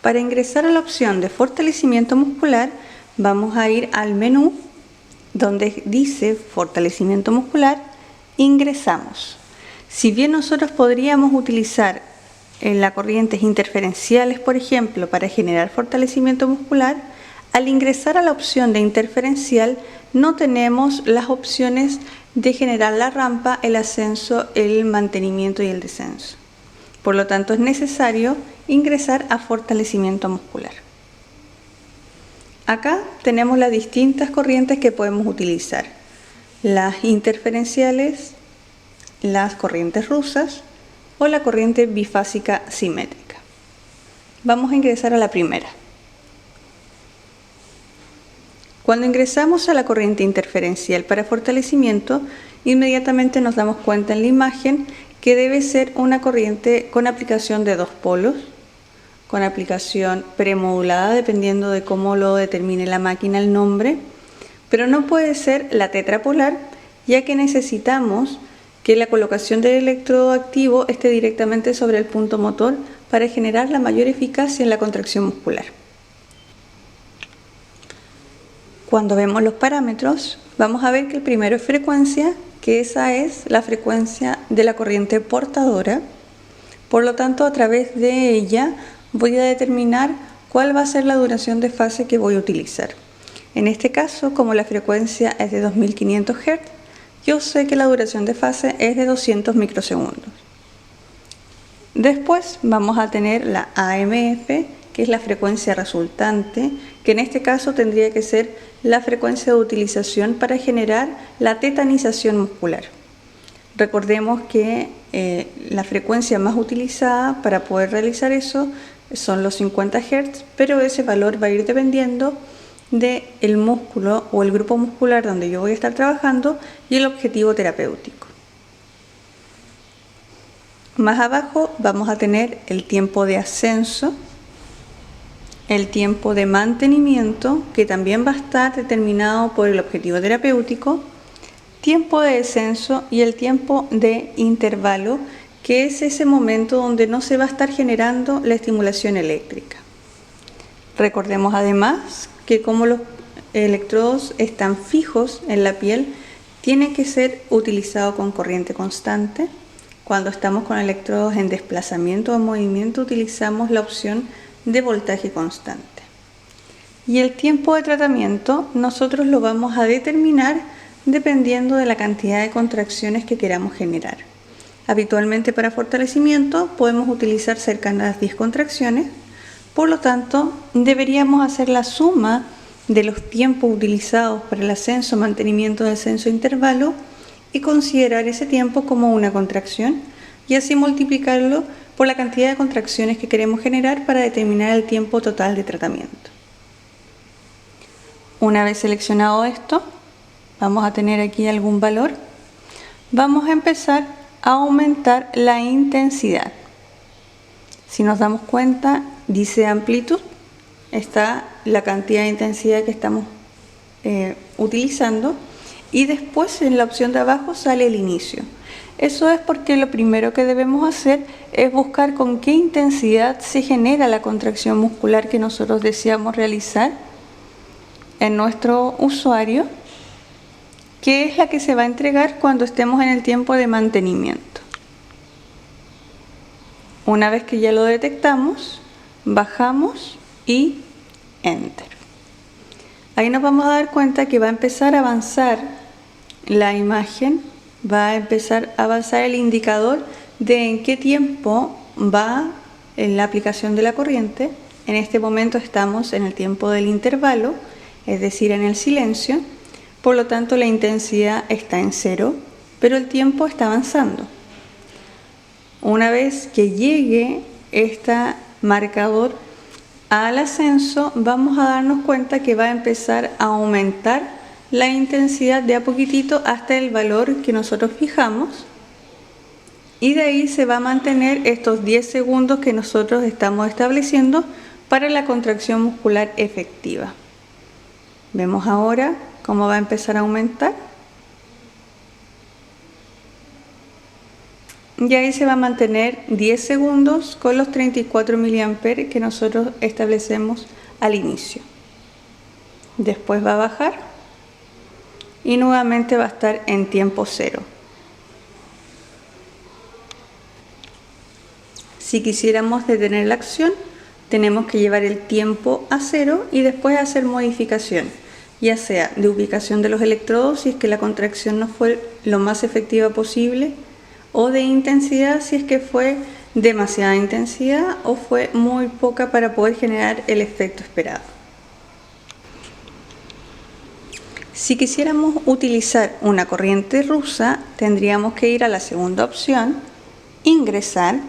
Para ingresar a la opción de fortalecimiento muscular, vamos a ir al menú donde dice fortalecimiento muscular, ingresamos. Si bien nosotros podríamos utilizar las corrientes interferenciales, por ejemplo, para generar fortalecimiento muscular, al ingresar a la opción de interferencial no tenemos las opciones de generar la rampa, el ascenso, el mantenimiento y el descenso. Por lo tanto, es necesario ingresar a fortalecimiento muscular. Acá tenemos las distintas corrientes que podemos utilizar. Las interferenciales, las corrientes rusas o la corriente bifásica simétrica. Vamos a ingresar a la primera. Cuando ingresamos a la corriente interferencial para fortalecimiento, inmediatamente nos damos cuenta en la imagen que debe ser una corriente con aplicación de 2 polos, con aplicación premodulada, dependiendo de cómo lo determine la máquina el nombre, pero no puede ser la tetrapolar, ya que necesitamos que la colocación del electrodo activo esté directamente sobre el punto motor para generar la mayor eficacia en la contracción muscular. Cuando vemos los parámetros, vamos a ver que el primero es frecuencia, que esa es la frecuencia de la corriente portadora. Por lo tanto, a través de ella voy a determinar cuál va a ser la duración de fase que voy a utilizar. En este caso, como la frecuencia es de 2500 Hz, yo sé que la duración de fase es de 200 microsegundos. Después vamos a tener la AMF, que es la frecuencia resultante, que en este caso tendría que ser la frecuencia de utilización para generar la tetanización muscular. Recordemos que la frecuencia más utilizada para poder realizar eso son los 50 Hz, pero ese valor va a ir dependiendo del músculo o el grupo muscular donde yo voy a estar trabajando y el objetivo terapéutico. Más abajo vamos a tener el tiempo de ascenso, el tiempo de mantenimiento, que también va a estar determinado por el objetivo terapéutico, tiempo de descenso y el tiempo de intervalo, que es ese momento donde no se va a estar generando la estimulación eléctrica. Recordemos además que como los electrodos están fijos en la piel, tiene que ser utilizado con corriente constante. Cuando estamos con electrodos en desplazamiento o movimiento, utilizamos la opción de voltaje constante. Y el tiempo de tratamiento nosotros lo vamos a determinar dependiendo de la cantidad de contracciones que queramos generar. Habitualmente para fortalecimiento podemos utilizar cercanas a 10 contracciones, por lo tanto deberíamos hacer la suma de los tiempos utilizados para el ascenso, mantenimiento, descenso, intervalo y considerar ese tiempo como una contracción y así multiplicarlo por la cantidad de contracciones que queremos generar para determinar el tiempo total de tratamiento. Una vez seleccionado esto, vamos a tener aquí algún valor. Vamos a empezar a aumentar la intensidad. Si nos damos cuenta, dice amplitud, está la cantidad de intensidad que estamos utilizando y después en la opción de abajo sale el inicio. Eso es porque lo primero que debemos hacer es buscar con qué intensidad se genera la contracción muscular que nosotros deseamos realizar en nuestro usuario, que es la que se va a entregar cuando estemos en el tiempo de mantenimiento. Una vez que ya lo detectamos, bajamos y Enter. Ahí nos vamos a dar cuenta que va a empezar a avanzar la imagen, va a empezar a avanzar el indicador de en qué tiempo va en la aplicación de la corriente. En este momento estamos en el tiempo del intervalo, es decir, en el silencio, por lo tanto la intensidad está en 0, pero el tiempo está avanzando. Una vez que llegue este marcador al ascenso, vamos a darnos cuenta que va a empezar a aumentar la intensidad de a poquitito hasta el valor que nosotros fijamos y de ahí se va a mantener estos 10 segundos que nosotros estamos estableciendo para la contracción muscular efectiva. Vemos ahora cómo va a empezar a aumentar. y ahí se va a mantener 10 segundos con los 34 mA que nosotros establecemos al inicio. Después va a bajar y nuevamente va a estar en tiempo cero. Si quisiéramos detener la acción, tenemos que llevar el tiempo a cero y después hacer modificación, ya sea de ubicación de los electrodos si es que la contracción no fue lo más efectiva posible, o de intensidad si es que fue demasiada intensidad o fue muy poca para poder generar el efecto esperado. Si quisiéramos utilizar una corriente rusa, tendríamos que ir a la segunda opción, ingresar,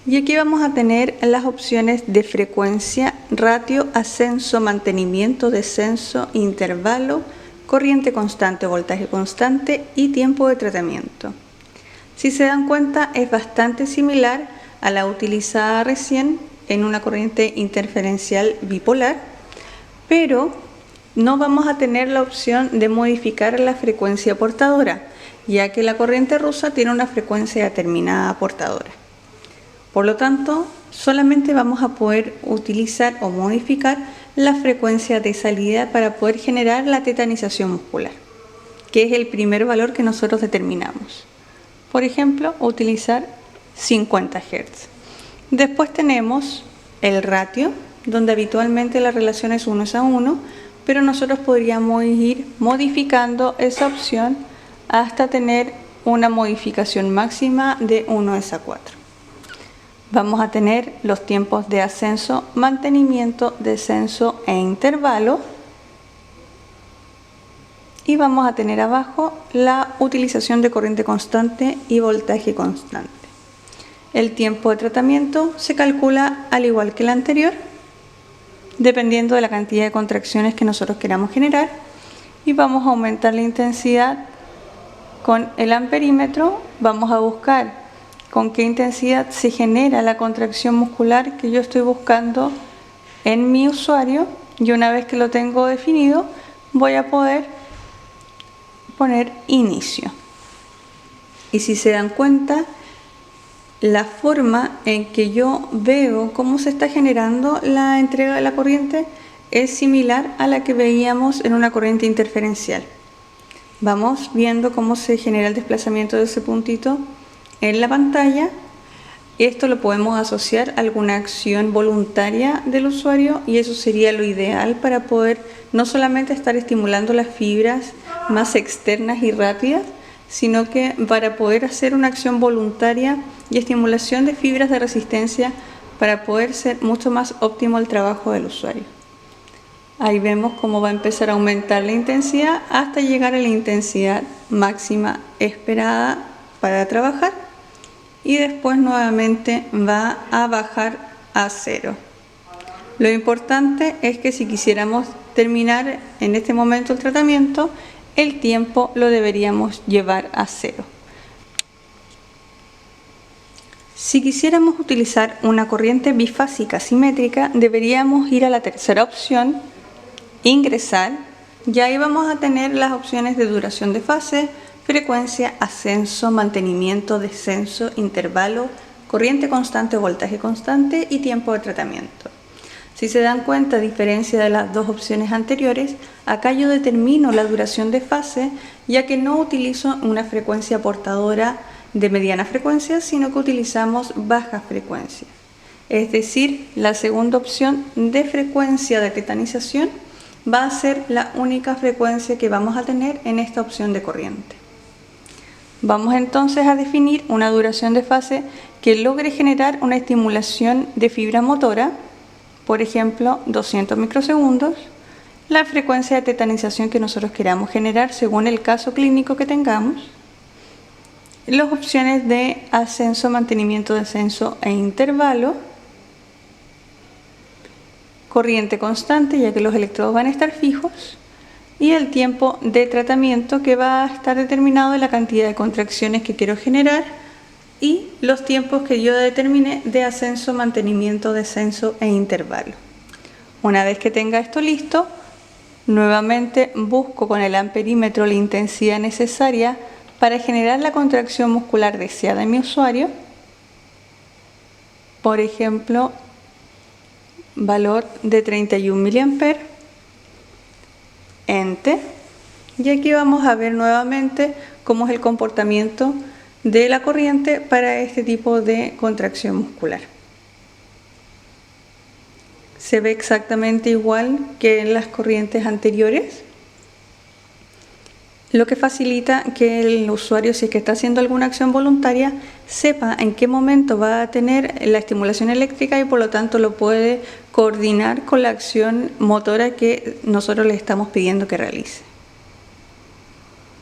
y aquí vamos a tener las opciones de frecuencia, ratio, ascenso, mantenimiento, descenso, intervalo, corriente constante, voltaje constante y tiempo de tratamiento. Si se dan cuenta, es bastante similar a la utilizada recién en una corriente interferencial bipolar, pero no vamos a tener la opción de modificar la frecuencia portadora, ya que la corriente rusa tiene una frecuencia determinada portadora. Por lo tanto, solamente vamos a poder utilizar o modificar la frecuencia de salida para poder generar la tetanización muscular, que es el primer valor que nosotros determinamos. Por ejemplo, utilizar 50 Hz. Después tenemos el ratio, donde habitualmente la relación es 1:1, pero nosotros podríamos ir modificando esa opción hasta tener una modificación máxima de 1:4. Vamos a tener los tiempos de ascenso, mantenimiento, descenso e intervalo. Y vamos a tener abajo la utilización de corriente constante y voltaje constante. El tiempo de tratamiento se calcula al igual que el anterior, dependiendo de la cantidad de contracciones que nosotros queramos generar, y vamos a aumentar la intensidad con el amperímetro. Vamos a buscar con qué intensidad se genera la contracción muscular que yo estoy buscando en mi usuario, y una vez que lo tengo definido, voy a poder poner inicio. Y si se dan cuenta, la forma en que yo veo cómo se está generando la entrega de la corriente es similar a la que veíamos en una corriente interferencial. Vamos viendo cómo se genera el desplazamiento de ese puntito en la pantalla. Esto lo podemos asociar a alguna acción voluntaria del usuario, y eso sería lo ideal para poder no solamente estar estimulando las fibras más externas y rápidas, sino que para poder hacer una acción voluntaria y estimulación de fibras de resistencia para poder ser mucho más óptimo el trabajo del usuario. Ahí vemos cómo va a empezar a aumentar la intensidad hasta llegar a la intensidad máxima esperada para trabajar, y después nuevamente va a bajar a cero. Lo importante es que si quisiéramos terminar en este momento el tratamiento, el tiempo lo deberíamos llevar a cero. Si quisiéramos utilizar una corriente bifásica simétrica, deberíamos ir a la tercera opción, ingresar, y ahí vamos a tener las opciones de duración de fase, frecuencia, ascenso, mantenimiento, descenso, intervalo, corriente constante, voltaje constante y tiempo de tratamiento. Si se dan cuenta, a diferencia de las dos opciones anteriores, acá yo determino la duración de fase, ya que no utilizo una frecuencia portadora de mediana frecuencia, sino que utilizamos baja frecuencia. Es decir, la segunda opción de frecuencia de tetanización va a ser la única frecuencia que vamos a tener en esta opción de corriente. Vamos entonces a definir una duración de fase que logre generar una estimulación de fibra motora, por ejemplo 200 microsegundos, la frecuencia de tetanización que nosotros queramos generar según el caso clínico que tengamos, las opciones de ascenso, mantenimiento, descenso e intervalo, corriente constante, ya que los electrodos van a estar fijos, y el tiempo de tratamiento, que va a estar determinado de la cantidad de contracciones que quiero generar y los tiempos que yo determine de ascenso, mantenimiento, descenso e intervalo. Una vez que tenga esto listo, nuevamente busco con el amperímetro la intensidad necesaria para generar la contracción muscular deseada en mi usuario. Por ejemplo, valor de 31 mA, Enter. Y aquí vamos a ver nuevamente cómo es el comportamiento de la corriente para este tipo de contracción muscular. Se ve exactamente igual que en las corrientes anteriores, lo que facilita que el usuario, si es que está haciendo alguna acción voluntaria, sepa en qué momento va a tener la estimulación eléctrica y por lo tanto lo puede coordinar con la acción motora que nosotros le estamos pidiendo que realice.